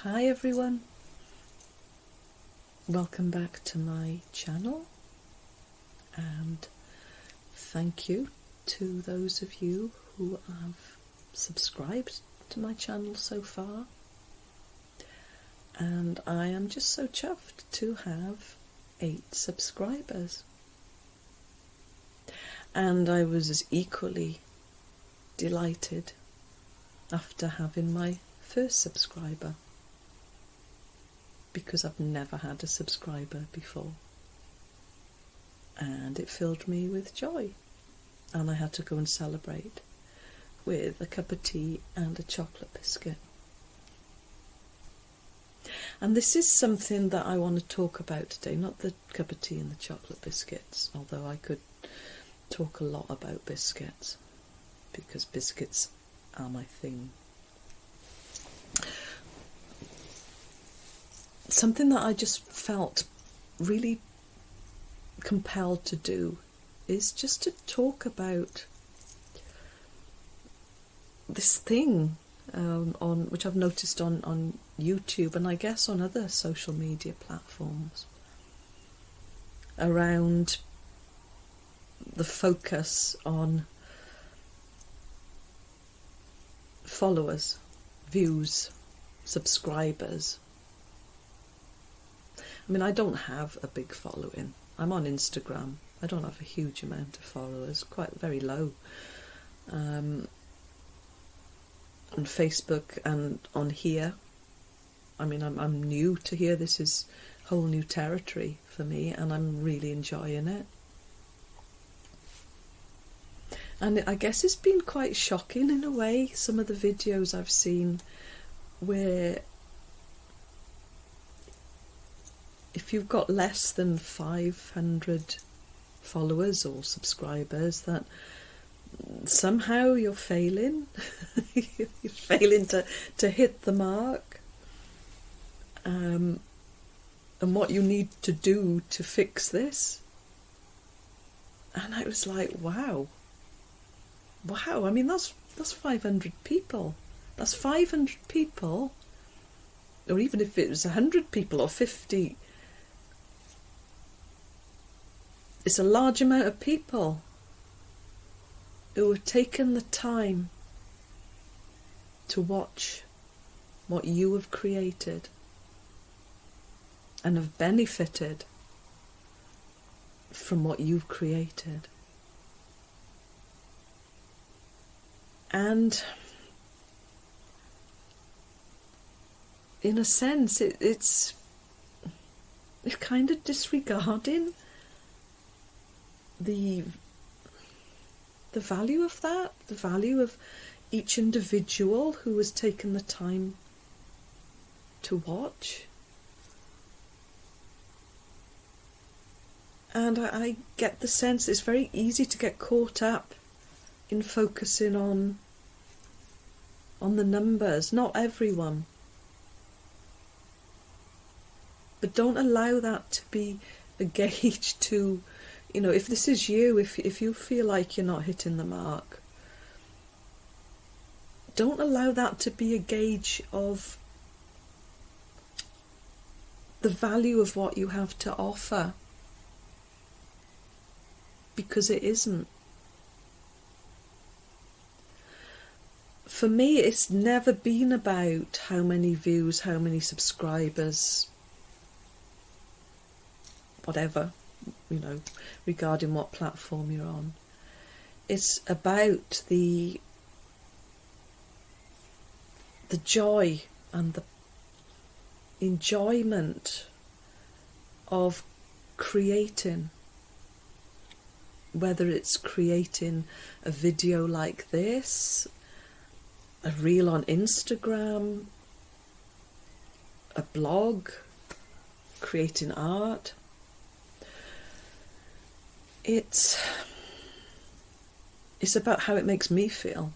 Hi everyone, welcome back to my channel, and thank you to those of you who have subscribed to my channel so far. And I am just so chuffed to have 8 subscribers, and I was as equally delighted after having my first subscriber, because I've never had a subscriber before, and it filled me with joy, and I had to go and celebrate with a cup of tea and a chocolate biscuit. And this is something that I want to talk about today, not the cup of tea and the chocolate biscuits, although I could talk a lot about biscuits, because biscuits are my thing. Something that I just felt really compelled to do is just to talk about this thing on which I've noticed on YouTube, and I guess on other social media platforms, around the focus on followers, views, subscribers. I mean, I don't have a big following. I'm on Instagram. I don't have a huge amount of followers, quite very low. On Facebook and on here. I mean, I'm new to here. This is whole new territory for me, and I'm really enjoying it. And I guess it's been quite shocking in a way, some of the videos I've seen where if you've got less than 500 followers or subscribers, that somehow you're failing. You're failing to hit the mark. And what you need to do to fix this. And I was like, wow. I mean, that's 500 people. That's 500 people. Or even if it was 100 people or 50, it's a large amount of people who have taken the time to watch what you have created and have benefited from what you've created. And in a sense, it's kind of disregarding the value of that, the value of each individual who has taken the time to watch. And I get the sense it's very easy to get caught up in focusing on the numbers. Not everyone. But don't allow that to be a gauge to, you know, if this is you, if you feel like you're not hitting the mark, don't allow that to be a gauge of the value of what you have to offer, because it isn't. For me, it's never been about how many views, how many subscribers, whatever, you know, regarding what platform you're on. It's about the joy and the enjoyment of creating, whether it's creating a video like this, a reel on Instagram, a blog, creating art. It's about how it makes me feel.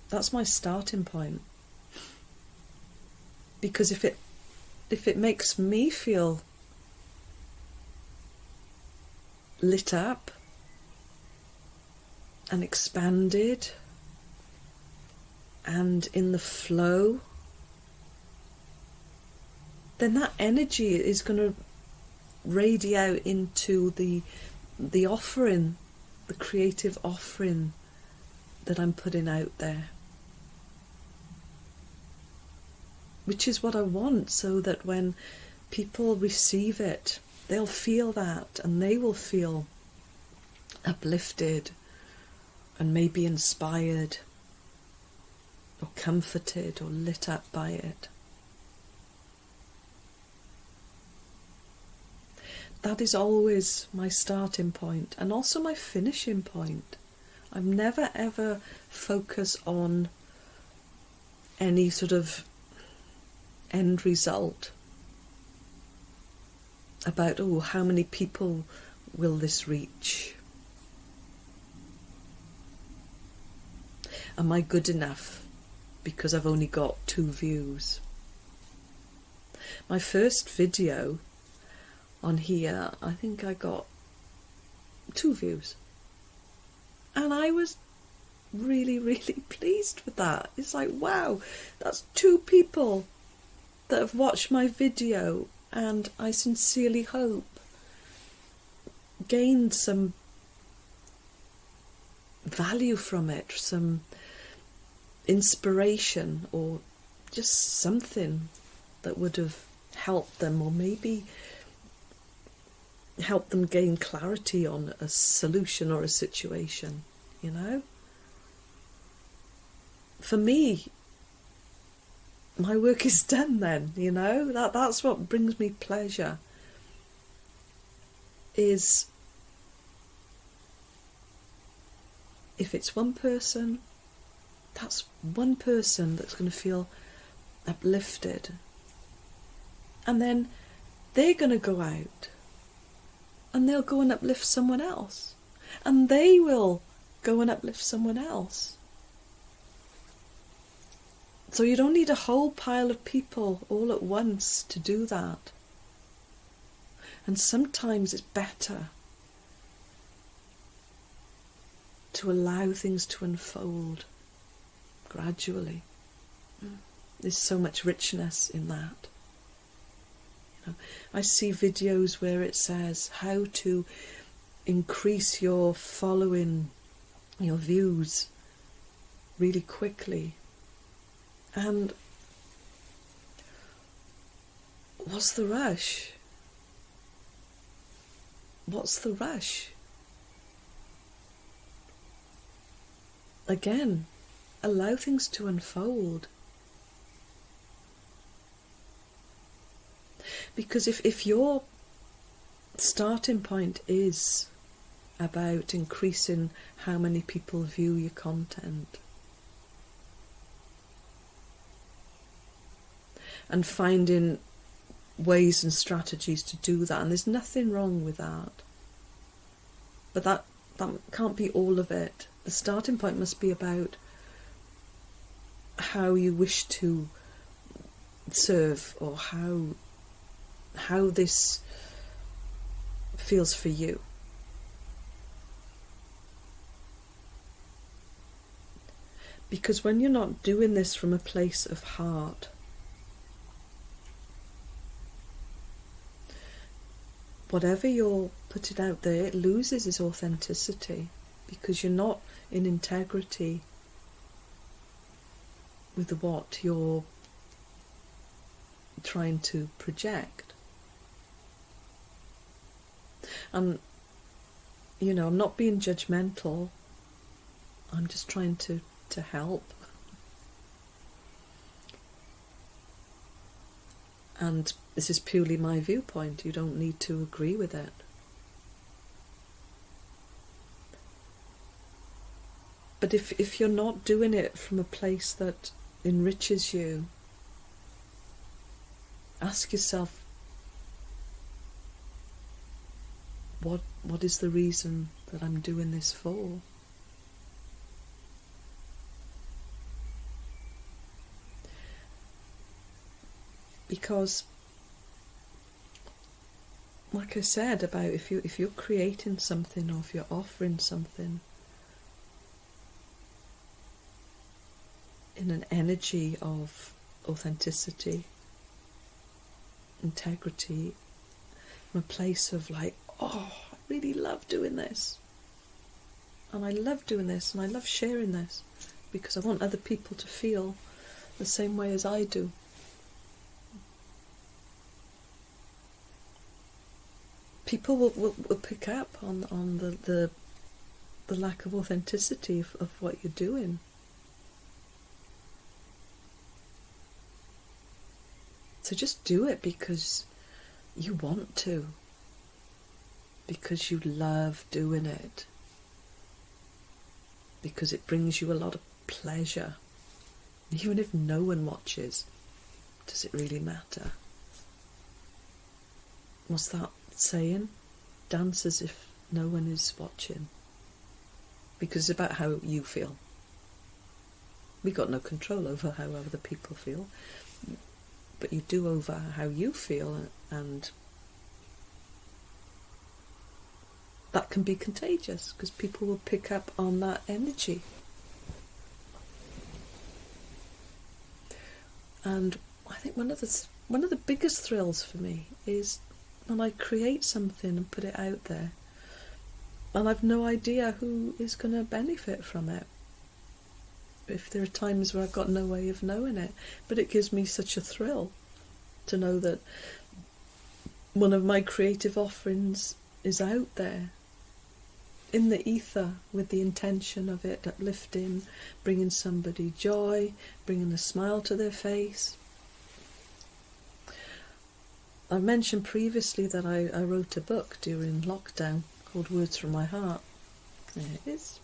That's my starting point. Because if it makes me feel lit up and expanded and in the flow then that energy is going to radiate into the offering, the creative offering that I'm putting out there. Which is what I want, so that when people receive it, they'll feel that, and they will feel uplifted and maybe inspired or comforted or lit up by it. That is always my starting point and also my finishing point. I've never ever focus on any sort of end result about, oh, how many people will this reach? Am I good enough because I've only got 2 views? My first video on here, I think I got 2 views. And I was really, really pleased with that. It's like, wow, that's 2 people that have watched my video, and I sincerely hope gained some value from it, some inspiration, or just something that would have helped them, or maybe help them gain clarity on a solution or a situation, you know? For me, my work is done then, you know? That's what brings me pleasure, is if it's one person, that's one person that's going to feel uplifted. And then they're going to go out and they'll go and uplift someone else. And they will go and uplift someone else. So you don't need a whole pile of people all at once to do that. And sometimes it's better to allow things to unfold gradually. There's so much richness in that. You know, I see videos where it says how to increase your following, your views really quickly. And what's the rush? What's the rush? Again, allow things to unfold. Because if your starting point is about increasing how many people view your content, and finding ways and strategies to do that, and there's nothing wrong with that, but that can't be all of it. The starting point must be about how you wish to serve, or how this feels for you. Because when you're not doing this from a place of heart, whatever you're putting out there, it loses its authenticity, because you're not in integrity with what you're trying to project. And, you know, I'm not being judgmental, I'm just trying to help. And this is purely my viewpoint, you don't need to agree with it. But if you're not doing it from a place that enriches you, ask yourself, what is the reason that I'm doing this for? Because, like I said about if you're creating something, or if you're offering something in an energy of authenticity, integrity, from a place of like, oh, I really love doing this. And I love doing this, and I love sharing this, because I want other people to feel the same way as I do. People will pick up on the lack of authenticity of what you're doing. So just do it because you want to, because you love doing it, because it brings you a lot of pleasure. Even if no one watches, does it really matter? What's that saying? Dance as if no one is watching. Because it's about how you feel. We've got no control over how other people feel, but you do over how you feel, and that can be contagious because people will pick up on that energy. And I think one of the biggest thrills for me is when I create something and put it out there, and I've no idea who is going to benefit from it. If there are times where I've got no way of knowing it, but it gives me such a thrill to know that one of my creative offerings is out there in the ether with the intention of it uplifting, bringing somebody joy, bringing a smile to their face. I mentioned previously that I wrote a book during lockdown called Words from My Heart. There it is.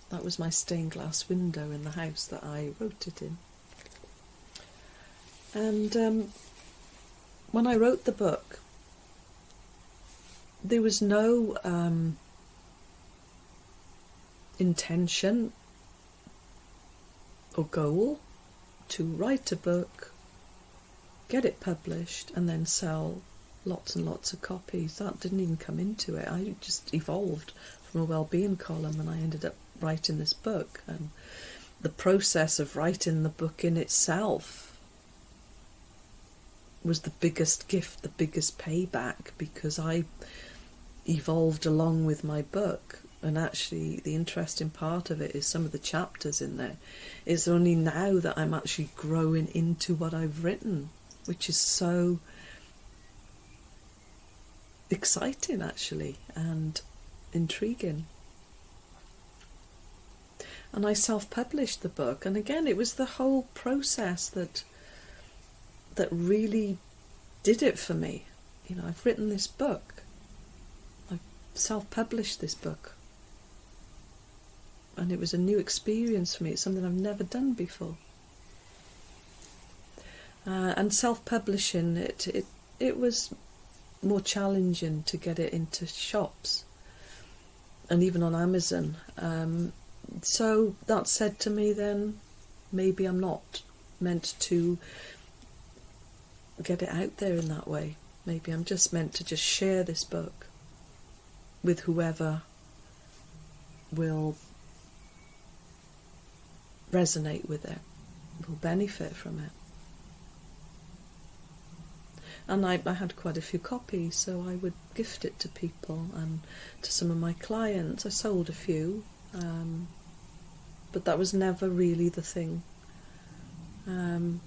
That was my stained glass window in the house that I wrote it in. And when I wrote the book, there was no intention or goal to write a book, get it published, and then sell lots and lots of copies. That didn't even come into it. I just evolved from a well-being column, and I ended up writing this book. And the process of writing the book in itself was the biggest gift, the biggest payback, because I evolved along with my book. And actually the interesting part of it is some of the chapters in there. It's only now that I'm actually growing into what I've written, which is so exciting actually, and intriguing. And I self-published the book, and again it was the whole process that really did it for me. You know, I've written this book, I've self-published this book, and it was a new experience for me. It's something I've never done before. And self-publishing it was more challenging to get it into shops and even on Amazon. So that said to me then, maybe I'm not meant to get it out there in that way. Maybe I'm just meant to just share this book with whoever will resonate with it, will benefit from it. And I had quite a few copies, so I would gift it to people and to some of my clients. I sold a few, but that was never really the thing. And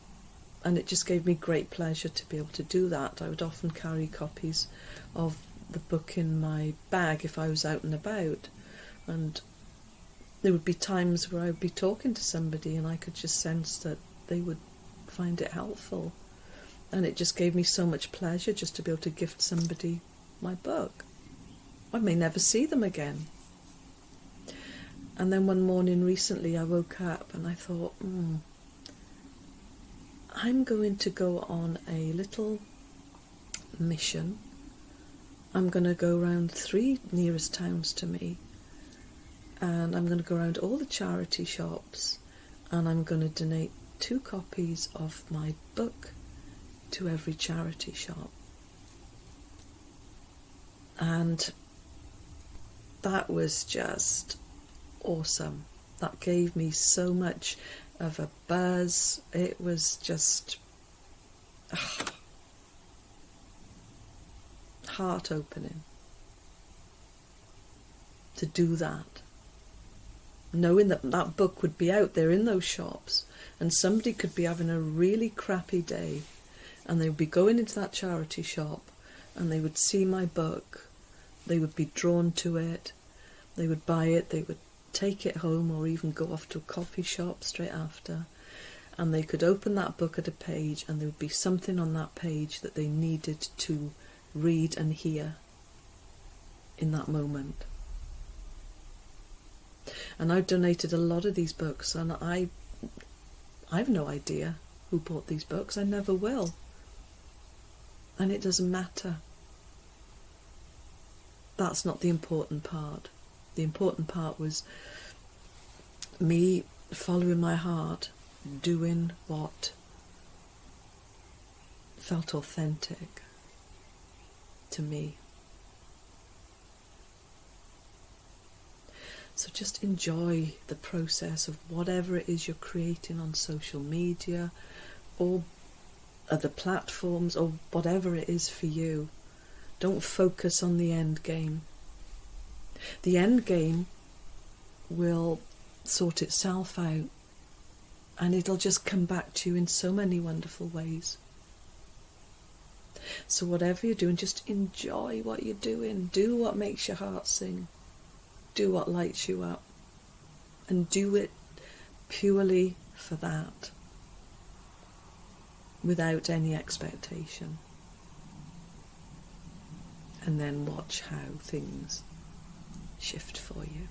it just gave me great pleasure to be able to do that. I would often carry copies of the book in my bag if I was out and about, and there would be times where I would be talking to somebody and I could just sense that they would find it helpful. And it just gave me so much pleasure just to be able to gift somebody my book. I may never see them again. And then one morning recently I woke up and I thought, I'm going to go on a little mission. I'm going to go around 3 nearest towns to me, and I'm going to go around all the charity shops, and I'm going to donate 2 copies of my book to every charity shop. And that was just awesome. That gave me so much of a buzz. It was just heart opening to do that, knowing that that book would be out there in those shops, and somebody could be having a really crappy day, and they would be going into that charity shop, and they would see my book, they would be drawn to it, they would buy it, they would take it home, or even go off to a coffee shop straight after, and they could open that book at a page, and there would be something on that page that they needed to read and hear in that moment. And I've donated a lot of these books, and I've no idea who bought these books. I never will. And it doesn't matter. That's not the important part. The important part was me following my heart, doing what felt authentic to me. So just enjoy the process of whatever it is you're creating on social media or other platforms, or whatever it is for you. Don't focus on the end game. The end game will sort itself out, and it'll just come back to you in so many wonderful ways. So whatever you're doing, just enjoy what you're doing. Do what makes your heart sing. Do what lights you up, and do it purely for that, without any expectation. And then watch how things shift for you.